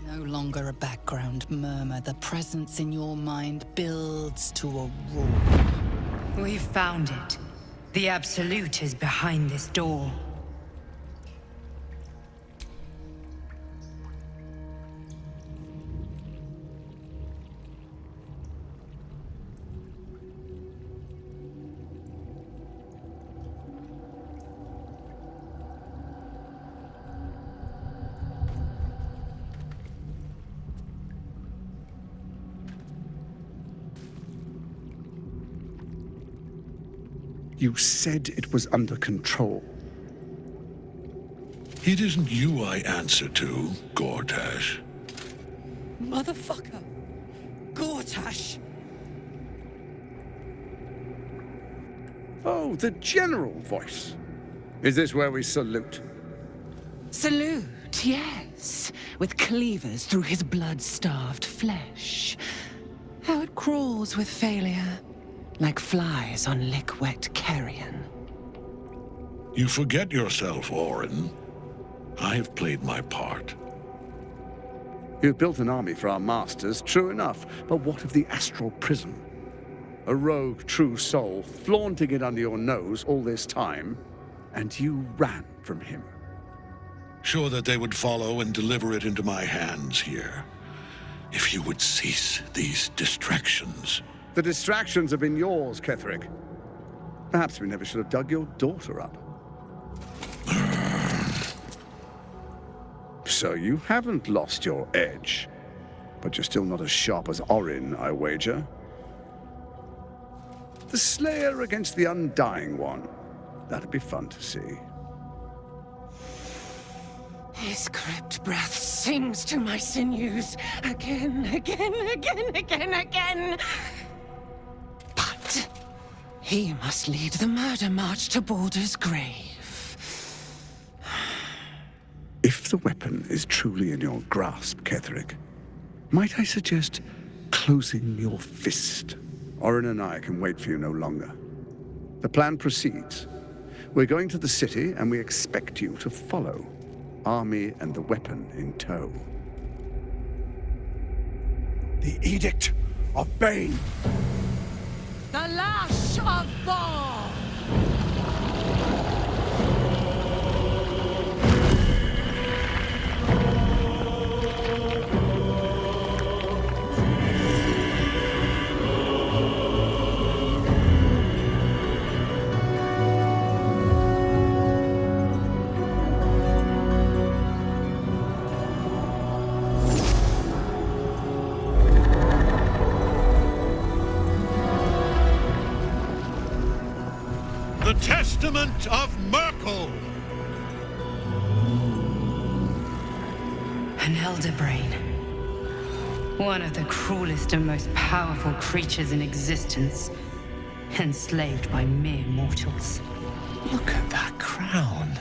No longer a background murmur. The presence in your mind builds to a roar. We've found it. The Absolute is behind this door. You said it was under control. It isn't you I answer to, Gortash. Motherfucker! Gortash! Oh, the general voice. Is this where we salute? Salute, yes. With cleavers through his blood-starved flesh. How it crawls with failure. Like flies on lick-wet carrion. You forget yourself, Orin. I have played my part. You've built an army for our masters, true enough. But what of the astral prison? A rogue true soul flaunting it under your nose all this time, and you ran from him. Sure that they would follow and deliver it into my hands here. If you would cease these distractions. The distractions have been yours, Ketheric. Perhaps we never should have dug your daughter up. So you haven't lost your edge. But you're still not as sharp as Orin, I wager. The Slayer against the Undying One. That'd be fun to see. His crypt breath sings to my sinews. Again, again, again, again, again. But he must lead the murder march to Baldur's grave. If the weapon is truly in your grasp, Ketheric, might I suggest closing your fist? Orin and I can wait for you no longer. The plan proceeds. We're going to the city, and we expect you to follow. Army and the weapon in tow. The Edict of Bane! The Lash of Thorm! The Testament of Merkel! An elder brain. One of the cruelest and most powerful creatures in existence. Enslaved by mere mortals. Look at that crown.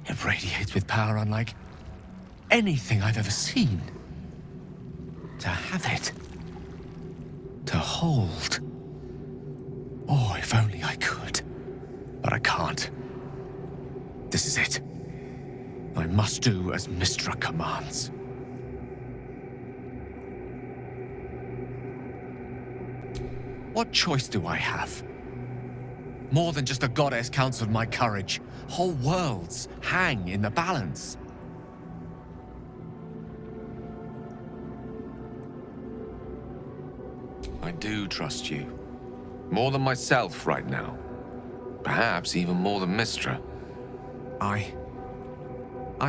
It radiates with power unlike anything I've ever seen. To have it. To hold. Oh, if only I could. But I can't. This is it. I must do as Mystra commands. What choice do I have? More than just a goddess counseled my courage. Whole worlds hang in the balance. I do trust you. More than myself right now. Perhaps even more than Mystra. I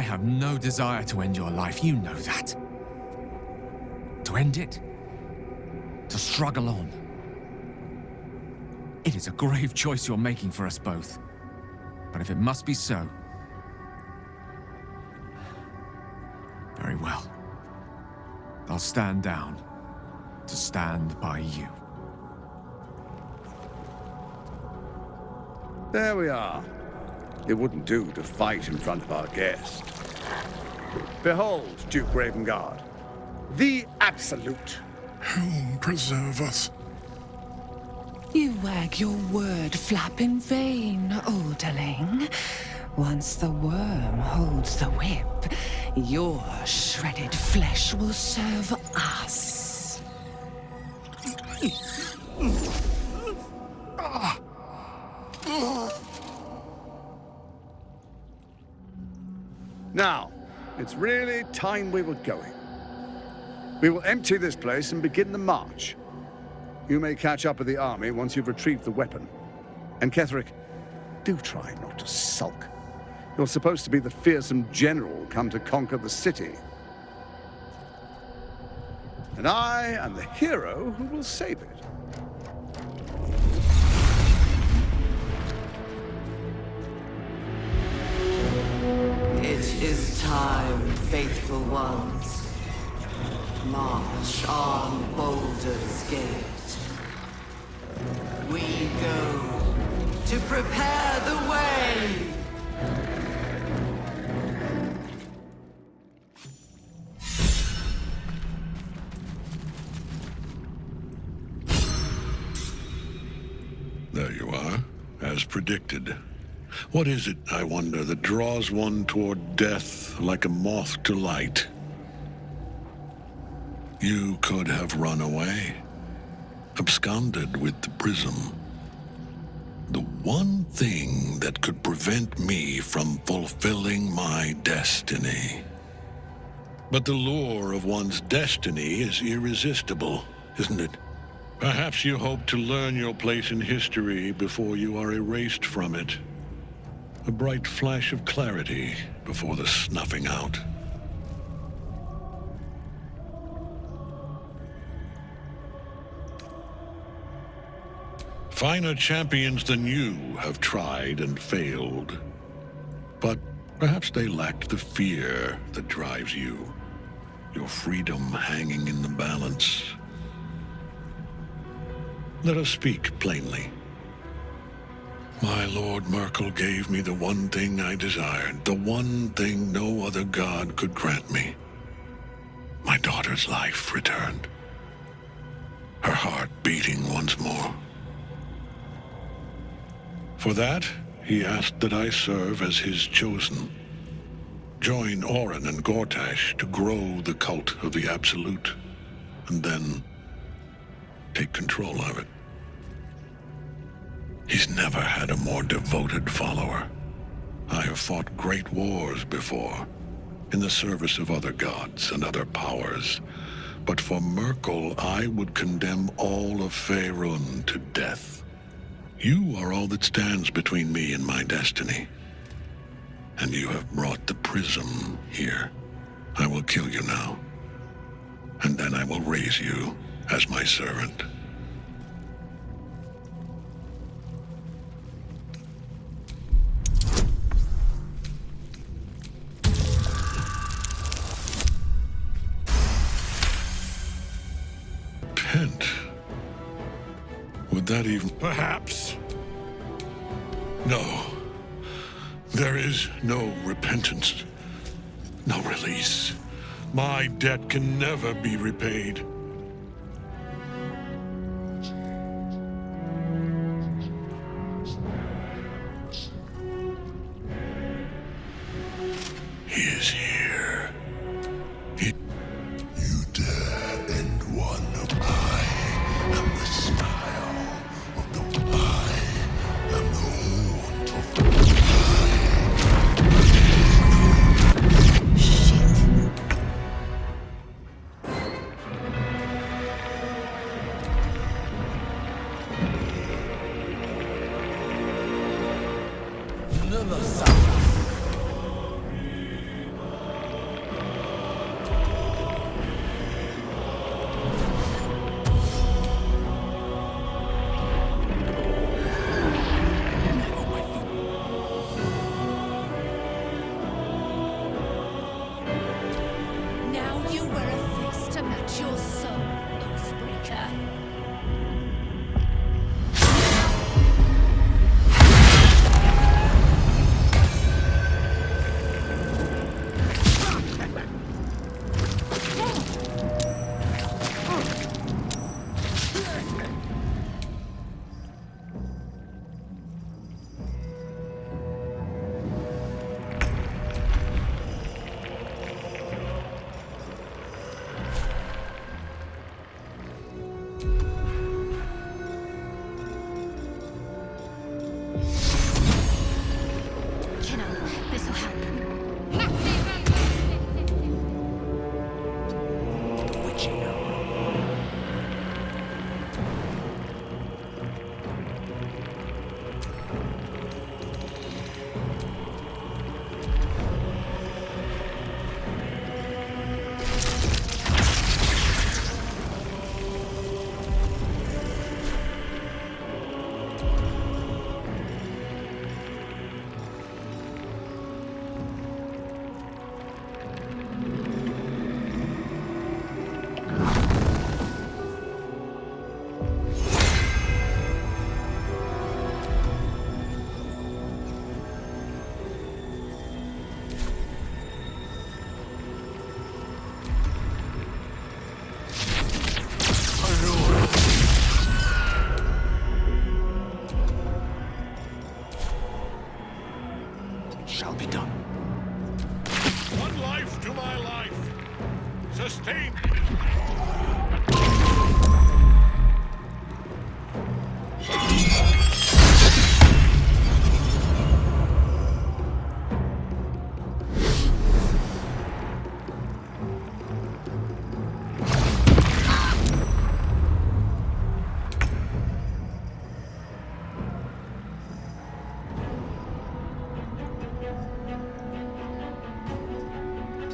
have no desire to end your life, you know that. To end it? To struggle on. It is a grave choice you're making for us both. But if it must be so... very well. I'll stand down to stand by you. There we are. It wouldn't do to fight in front of our guest. Behold, Duke Ravengard, the Absolute. Helm preserve us. You wag your word flap in vain, olderling. Once the worm holds the whip, your shredded flesh will serve us. Now, it's really time we were going. We will empty this place and begin the march. You may catch up with the army once you've retrieved the weapon. And Ketheric, do try not to sulk. You're supposed to be the fearsome general come to conquer the city. And I am the hero who will save it. It is time, faithful ones. March on Baldur'sgate. We go to prepare the way. There you are, as predicted. What is it, I wonder, that draws one toward death like a moth to light? You could have run away, absconded with the prism. The one thing that could prevent me from fulfilling my destiny. But the lure of one's destiny is irresistible, isn't it? Perhaps you hope to learn your place in history before you are erased from it. A bright flash of clarity before the snuffing out. Finer champions than you have tried and failed. But perhaps they lacked the fear that drives you. Your freedom hanging in the balance. Let us speak plainly. My Lord Merkel gave me the one thing I desired, the one thing no other god could grant me. My daughter's life returned. Her heart beating once more. For that, he asked that I serve as his chosen. Join Orin and Gortash to grow the cult of the Absolute, and then take control of it. He's never had a more devoted follower. I have fought great wars before, in the service of other gods and other powers. But for Merkel, I would condemn all of Faerûn to death. You are all that stands between me and my destiny. And you have brought the prism here. I will kill you now. And then I will raise you as my servant. Repent? Would that even... Perhaps. No. There is no repentance. No release. My debt can never be repaid. He is here. You dare end one. I am the smile of the I am the haunt of the Now you wear a face to match your soul, Oathbreaker. shall be done. One life to my life. Sustain.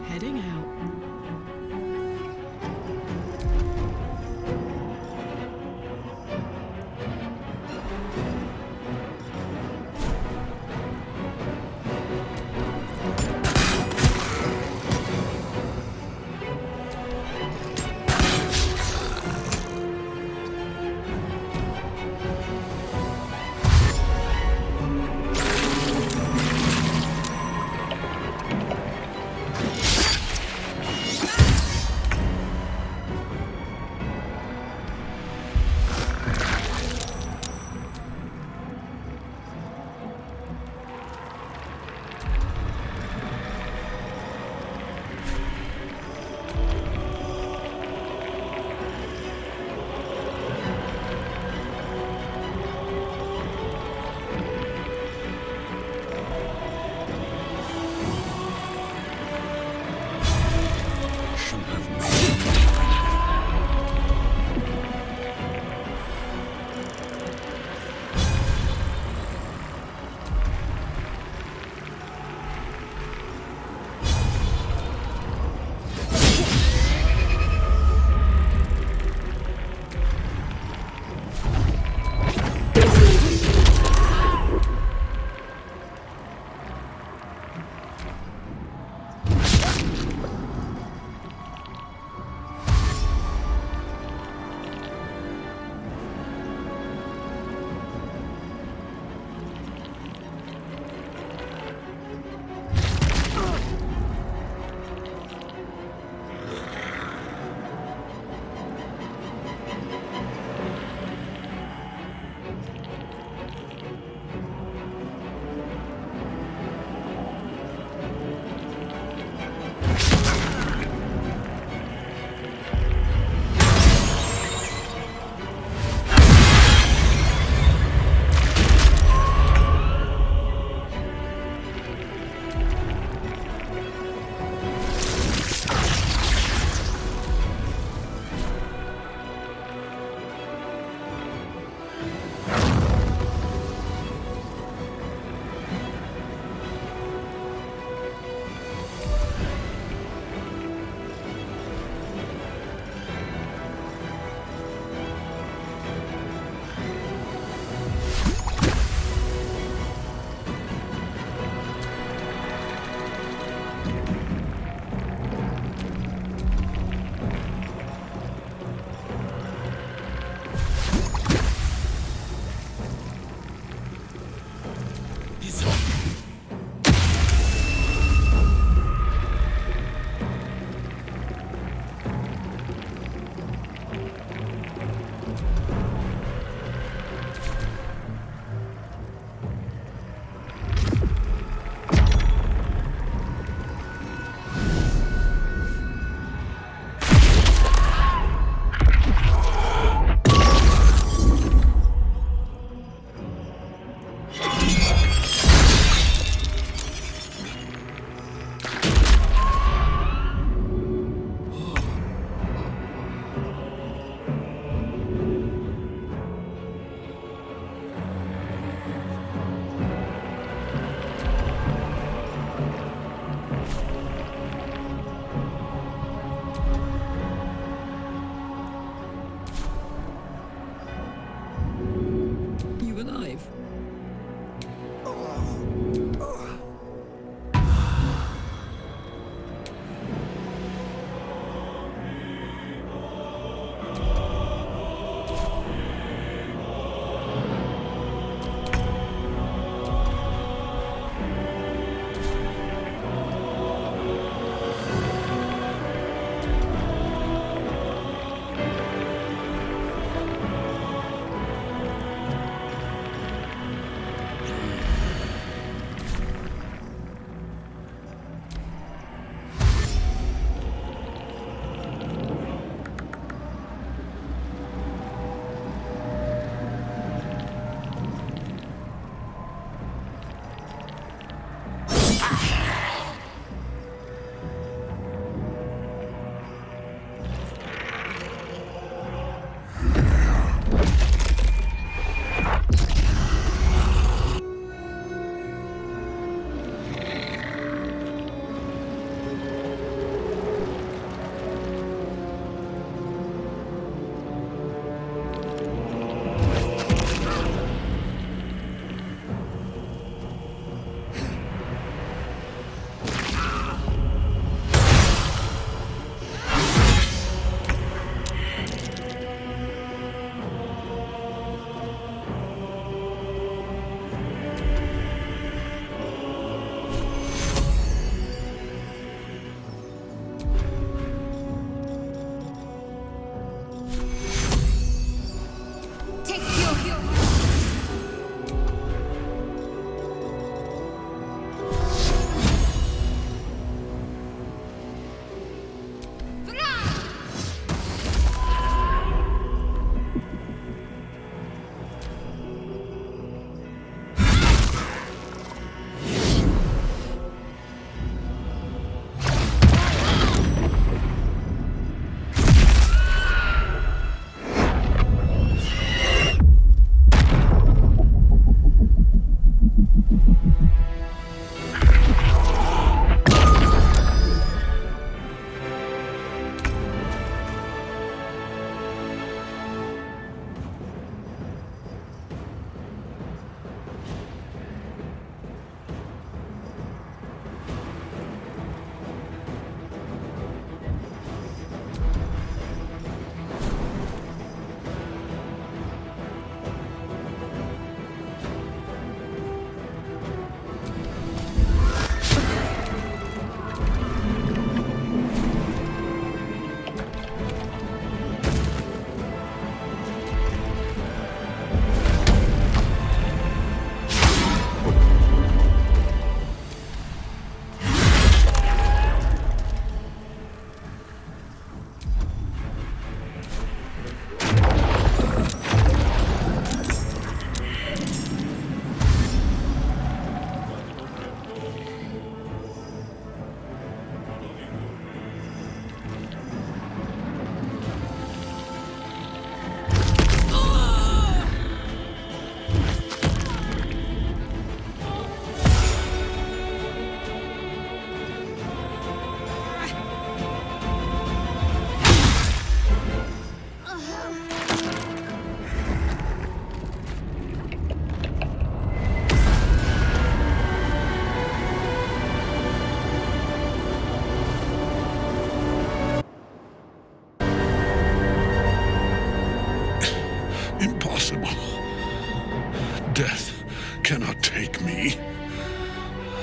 Heading out.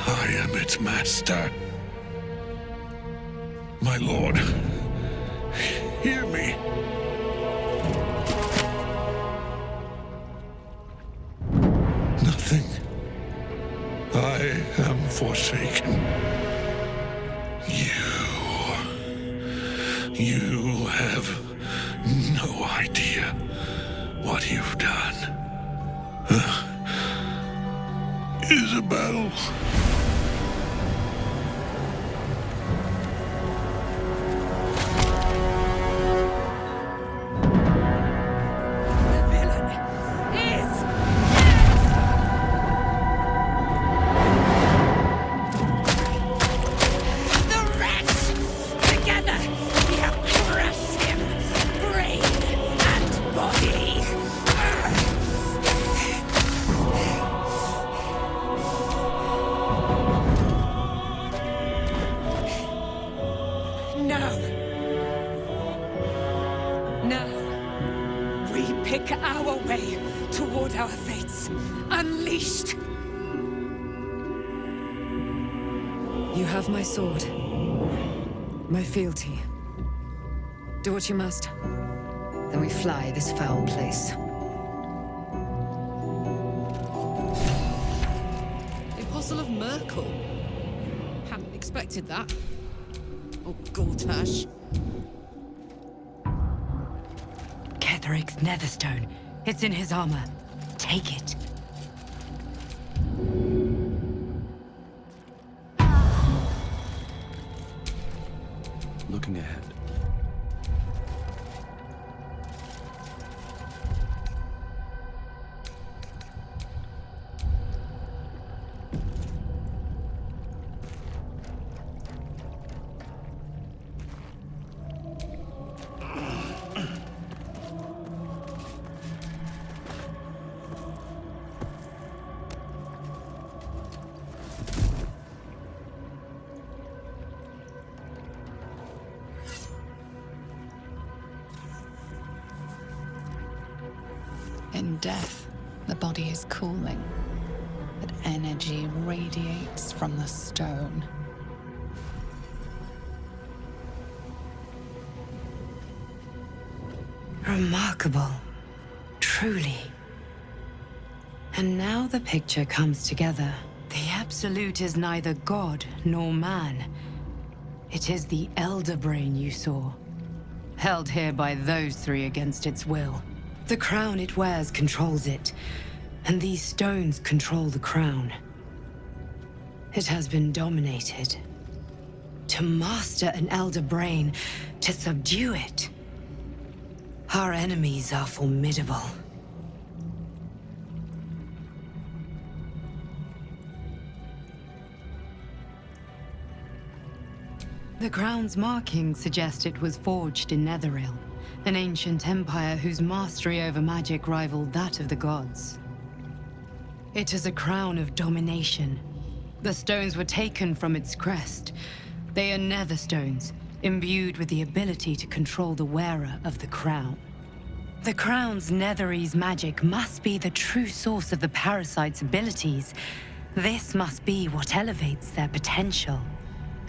I am its master. My lord, hear me. Nothing. I am forsaken. You have no idea what you've done. Isabel. My sword. My fealty. Do what you must. Then we fly this foul place. The Apostle of Merkel. Hadn't expected that. Oh, Gortash. Ketheric's netherstone. It's in his armor. Take it. Looking ahead. In death, the body is cooling, but energy radiates from the stone. Remarkable. Truly. And now the picture comes together. The Absolute is neither god nor man. It is the Elder Brain you saw, held here by those three against its will. The crown it wears controls it, and these stones control the crown. It has been dominated. To master an Elder Brain, to subdue it. Our enemies are formidable. The crown's markings suggest it was forged in Netheril, an ancient empire whose mastery over magic rivaled that of the gods. It is a crown of domination. The stones were taken from its crest. They are nether stones, imbued with the ability to control the wearer of the crown. The crown's Netherese magic must be the true source of the parasite's abilities. This must be what elevates their potential.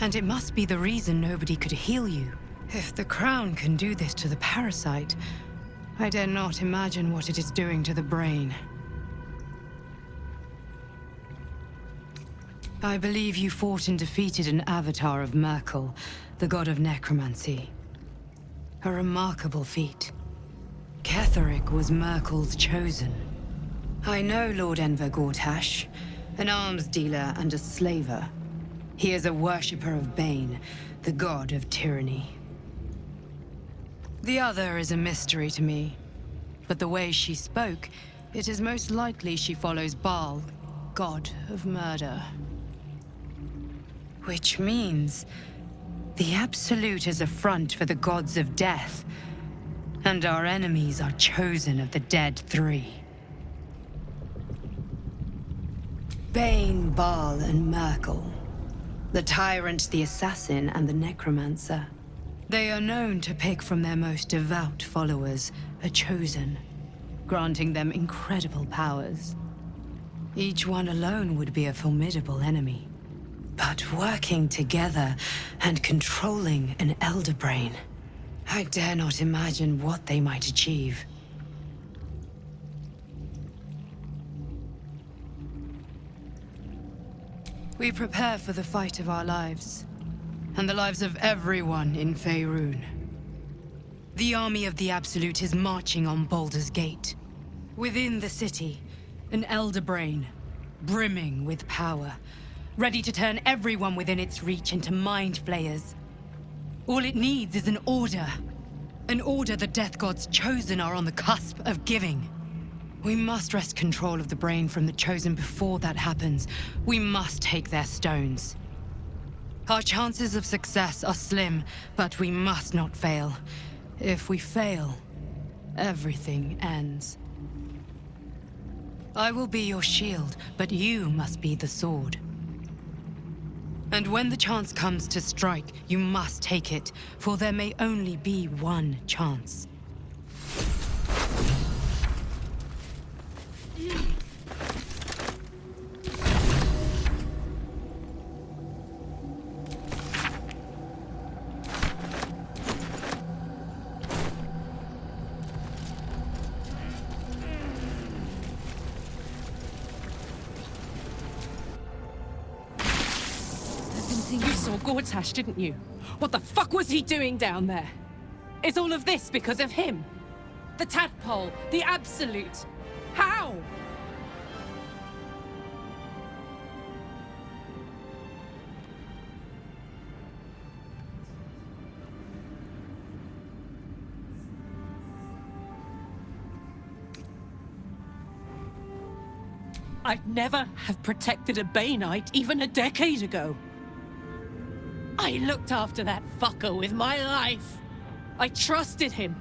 And it must be the reason nobody could heal you. If the crown can do this to the parasite, I dare not imagine what it is doing to the brain. I believe you fought and defeated an avatar of Merkel, the god of necromancy. A remarkable feat. Ketheric was Merkel's chosen. I know Lord Enver Gortash, an arms dealer and a slaver. He is a worshipper of Bane, the god of tyranny. The other is a mystery to me, but the way she spoke, it is most likely she follows Baal, god of murder. Which means the Absolute is a front for the gods of death, and our enemies are chosen of the dead three. Bane, Baal, and Merkel. The tyrant, the assassin, and the necromancer. They are known to pick from their most devout followers a chosen, granting them incredible powers. Each one alone would be a formidable enemy. But working together and controlling an elder brain, I dare not imagine what they might achieve. We prepare for the fight of our lives, and the lives of everyone in Faerûn. The army of the Absolute is marching on Baldur'sgate. Within the city, an elder brain, brimming with power, ready to turn everyone within its reach into Mind Flayers. All it needs is an order. An order the Death God's chosen are on the cusp of giving. We must wrest control of the brain from the Chosen before that happens. We must take their stones. Our chances of success are slim, but we must not fail. If we fail, everything ends. I will be your shield, but you must be the sword. And when the chance comes to strike, you must take it, for there may only be one chance. You saw Gortash, didn't you? What the fuck was he doing down there? Is all of this because of him? The tadpole, the Absolute. How? I'd never have protected a Bainite even a decade ago. I looked after that fucker with my life. I trusted him.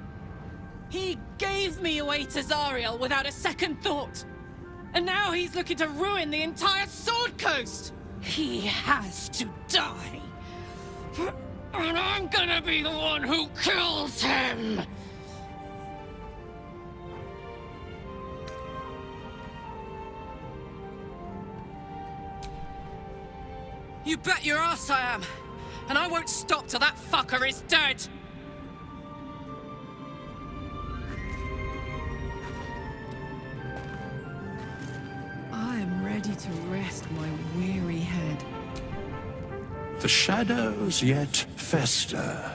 He gave me away to Zariel without a second thought. And now he's looking to ruin the entire Sword Coast. He has to die. And I'm gonna be the one who kills him. You bet your ass I am. And I won't stop till that fucker is dead! I am ready to rest my weary head. The shadows yet fester.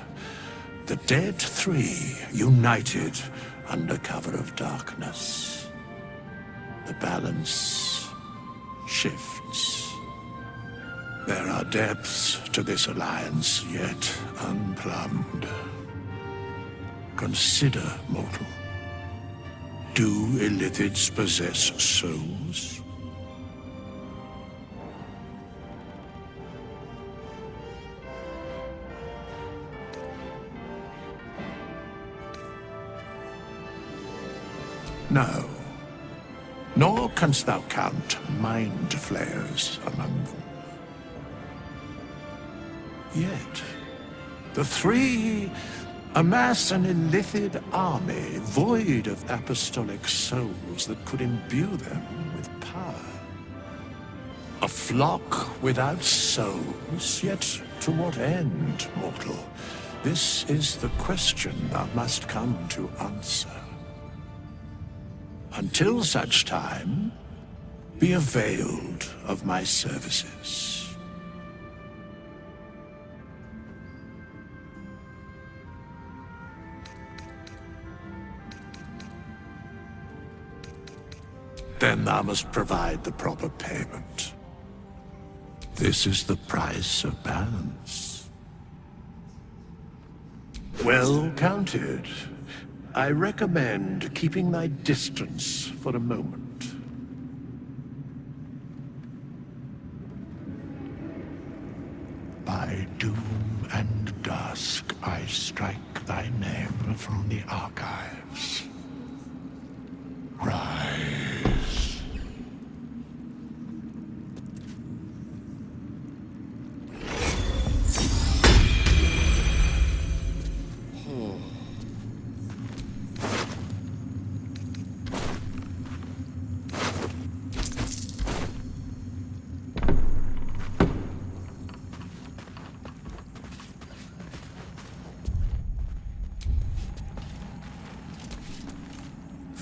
The dead three united under cover of darkness. The balance shifts. There are depths to this alliance yet unplumbed. Consider, mortal. Do Illithids possess souls? No. Nor canst thou count Mind Flayers among them. Yet, the three amass an Illithid army void of apostolic souls that could imbue them with power. A flock without souls, yet to what end, mortal? This is the question thou must come to answer. Until such time, be availed of my services. Then thou must provide the proper payment. This is the price of balance. Well counted. I recommend keeping thy distance for a moment. By doom and dusk I strike thy name from the archives. Rise.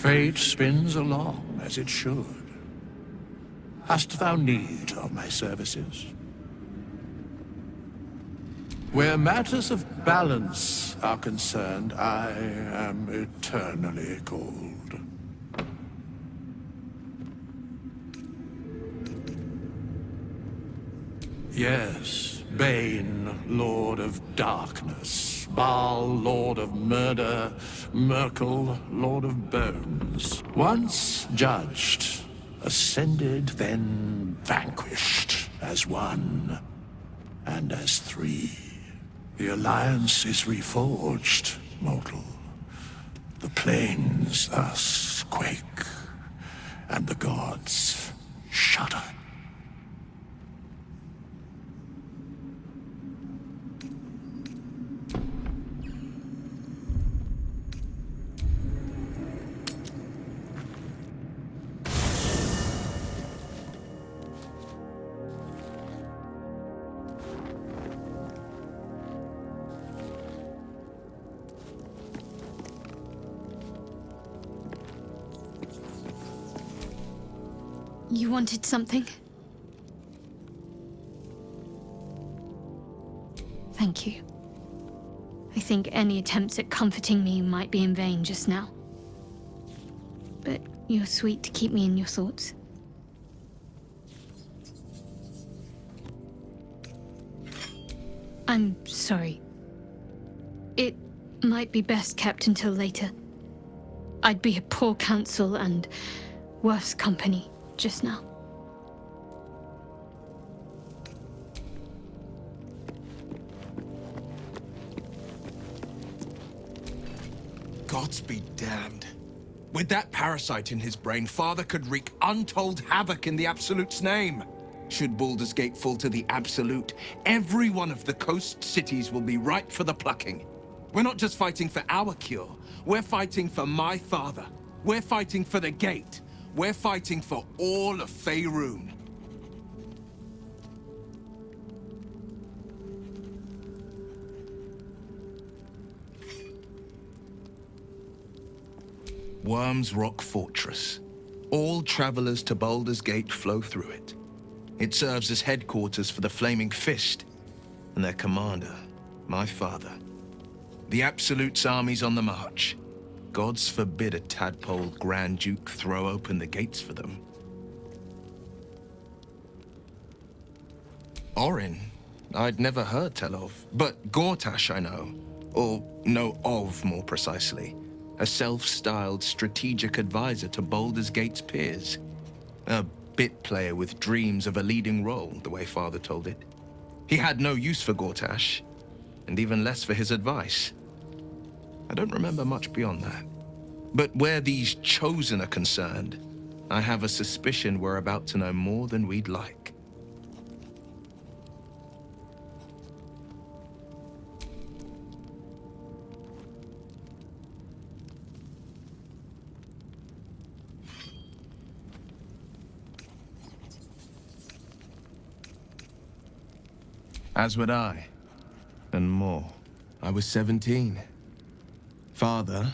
Fate spins along as it should. Hast thou need of my services? Where matters of balance are concerned, I am eternally cold. Yes, Bane, Lord of Darkness, Baal, Lord of Murder, Merkel, Lord of Bones. Once judged, ascended, then vanquished as one and as three. The Alliance is reforged, mortal. The planes thus quake, and the gods shudder. You wanted something? Thank you. I think any attempts at comforting me might be in vain just now. But you're sweet to keep me in your thoughts. I'm sorry. It might be best kept until later. I'd be a poor counsel and worse company just now. Gods be damned. With that parasite in his brain, Father could wreak untold havoc in the Absolute's name. Should Baldur'sgate fall to the Absolute, every one of the coast cities will be ripe for the plucking. We're not just fighting for our cure, we're fighting for my father. We're fighting for the Gate. We're fighting for all of Faerûn. Worm's Rock Fortress. All travelers to Baldur'sgate flow through it. It serves as headquarters for the Flaming Fist, and their commander, my father. The Absolute's army's on the march. Gods forbid a tadpole Grand Duke throw open the gates for them. Orin, I'd never heard tell of, but Gortash I know. Or know of, more precisely. A self-styled strategic advisor to Baldur'sgate's peers. A bit player with dreams of a leading role, the way Father told it. He had no use for Gortash, and even less for his advice. I don't remember much beyond that. But where these chosen are concerned, I have a suspicion we're about to know more than we'd like. As would I, and more. I was 17. Father,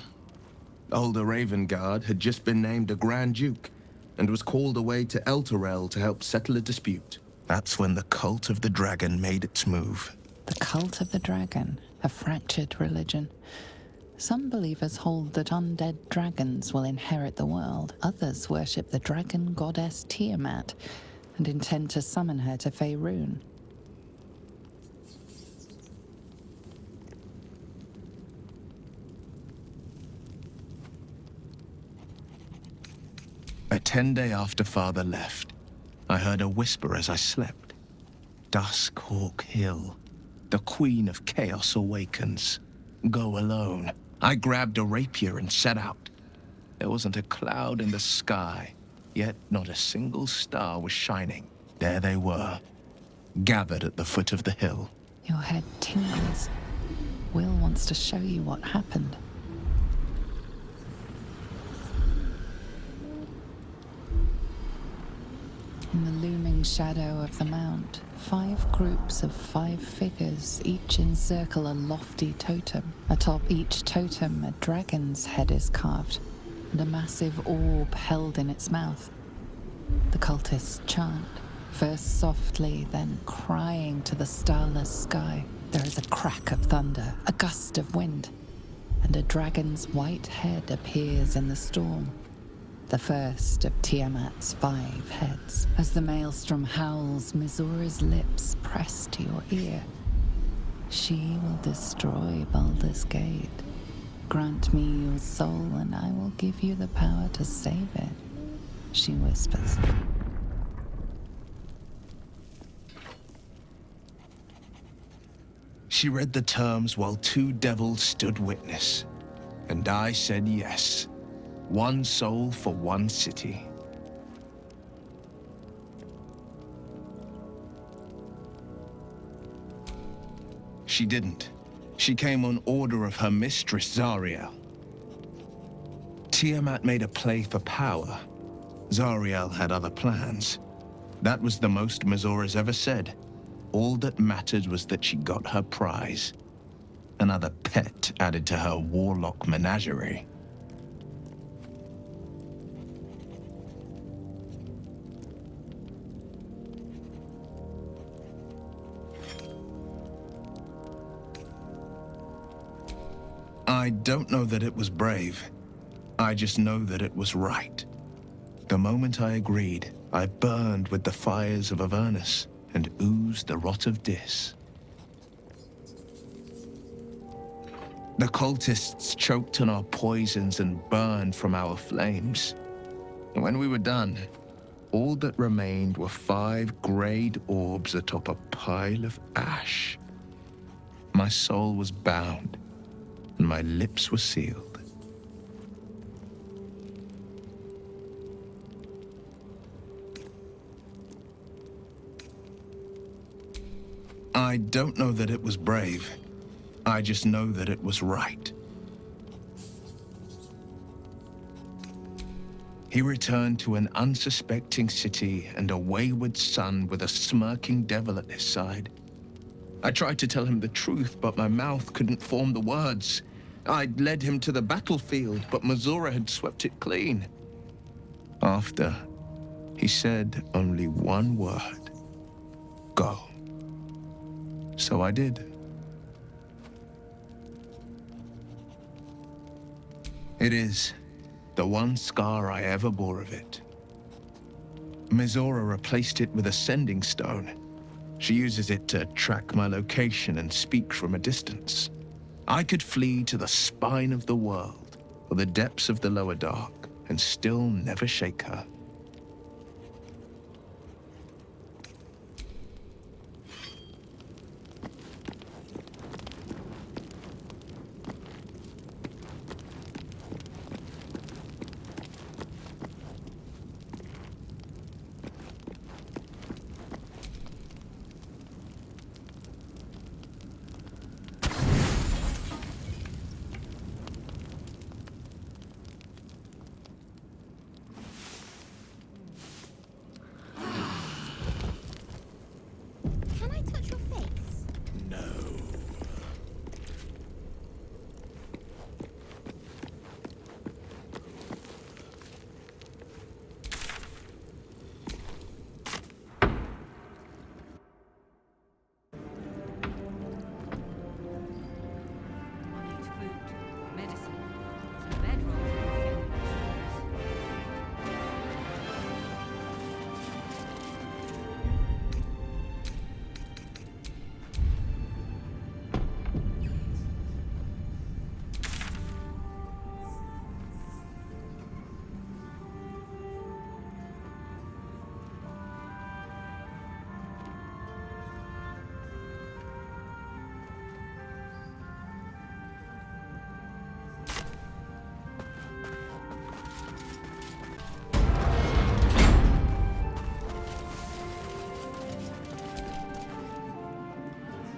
older Ravengard, had just been named a Grand Duke and was called away to Elturel to help settle a dispute. That's when the Cult of the Dragon made its move. The Cult of the Dragon, a fractured religion. Some believers hold that undead dragons will inherit the world. Others worship the dragon goddess Tiamat and intend to summon her to Faerûn. A 10-day after Father left, I heard a whisper as I slept. Duskhawk Hill. The Queen of Chaos awakens. Go alone. I grabbed a rapier and set out. There wasn't a cloud in the sky, yet not a single star was shining. There they were, gathered at the foot of the hill. Your head tingles. Will wants to show you what happened. In the looming shadow of the mount, 5 groups of 5 figures each encircle a lofty totem. Atop each totem, a dragon's head is carved. and a massive orb held in its mouth. The cultists chant, first softly, then crying to the starless sky. There is a crack of thunder, a gust of wind, and a dragon's white head appears in the storm. The first of Tiamat's 5 heads. As the maelstrom howls, Mizura's lips press to your ear. She will destroy Baldur'sgate. Grant me your soul and I will give you the power to save it, she whispers. She read the terms while 2 devils stood witness, and I said yes. 1 soul for 1 city. She didn't. She came on order of her mistress, Zariel. Tiamat made a play for power. Zariel had other plans. That was the most Mizura's ever said. All that mattered was that she got her prize. Another pet added to her warlock menagerie. I don't know that it was brave. I just know that it was right. The moment I agreed, I burned with the fires of Avernus and oozed the rot of Dis. The cultists choked on our poisons and burned from our flames. When we were done, all that remained were 5 grayed orbs atop a pile of ash. My soul was bound, and my lips were sealed. I don't know that it was brave. I just know that it was right. He returned to an unsuspecting city and a wayward son with a smirking devil at his side. I tried to tell him the truth, but my mouth couldn't form the words. I'd led him to the battlefield, but Mizura had swept it clean. After, he said only one word: go. So I did. It is the one scar I ever bore of it. Mizura replaced it with a sending stone. She uses it to track my location and speak from a distance. I could flee to the spine of the world or the depths of the lower dark and still never shake her. Can I touch your face? No.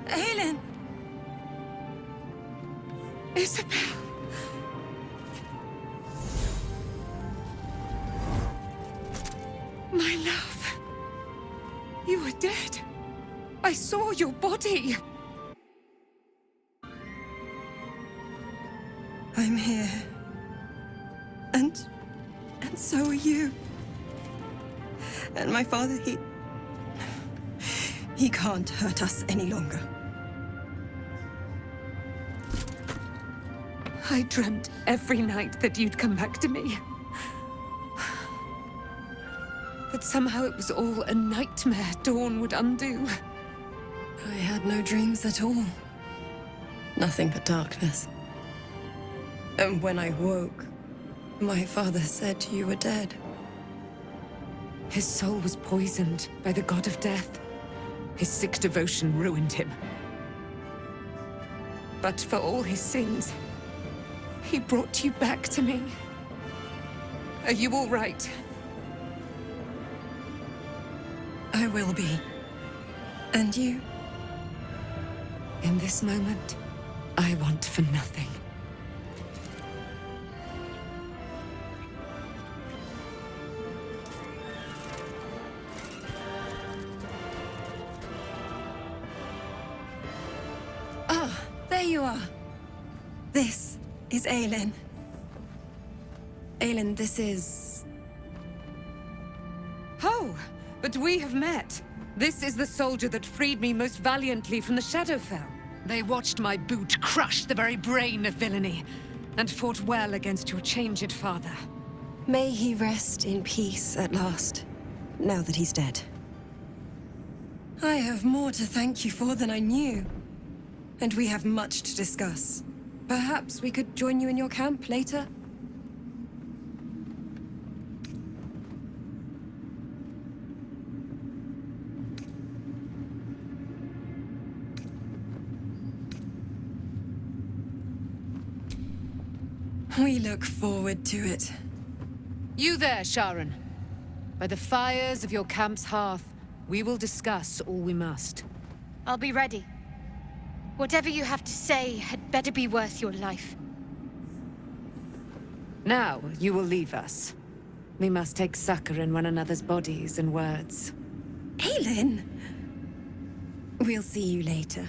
Aelin! Isabel! My love! You were dead. I saw your body. I'm here. And you. And my father, he can't hurt us any longer. I dreamt every night that you'd come back to me. But somehow it was all a nightmare Dawn would undo. I had no dreams at all. Nothing but darkness. And when I woke, my father said you were dead. His soul was poisoned by the god of death. His sick devotion ruined him. But for all his sins, he brought you back to me. Are you all right? I will be. And you? In this moment, I want for nothing. Ah, there you are. This is Aelin. Aelin, this is... Oh, but we have met. This is the soldier that freed me most valiantly from the Shadowfell. They watched my boot crush the very brain of villainy, and fought well against your changed father. May he rest in peace at last, now that he's dead. I have more to thank you for than I knew. And we have much to discuss. Perhaps we could join you in your camp later? We look forward to it. You there, Sharon. By the fires of your camp's hearth, we will discuss all we must. I'll be ready. Whatever you have to say had better be worth your life. Now, you will leave us. We must take succor in one another's bodies and words. Aelin! We'll see you later.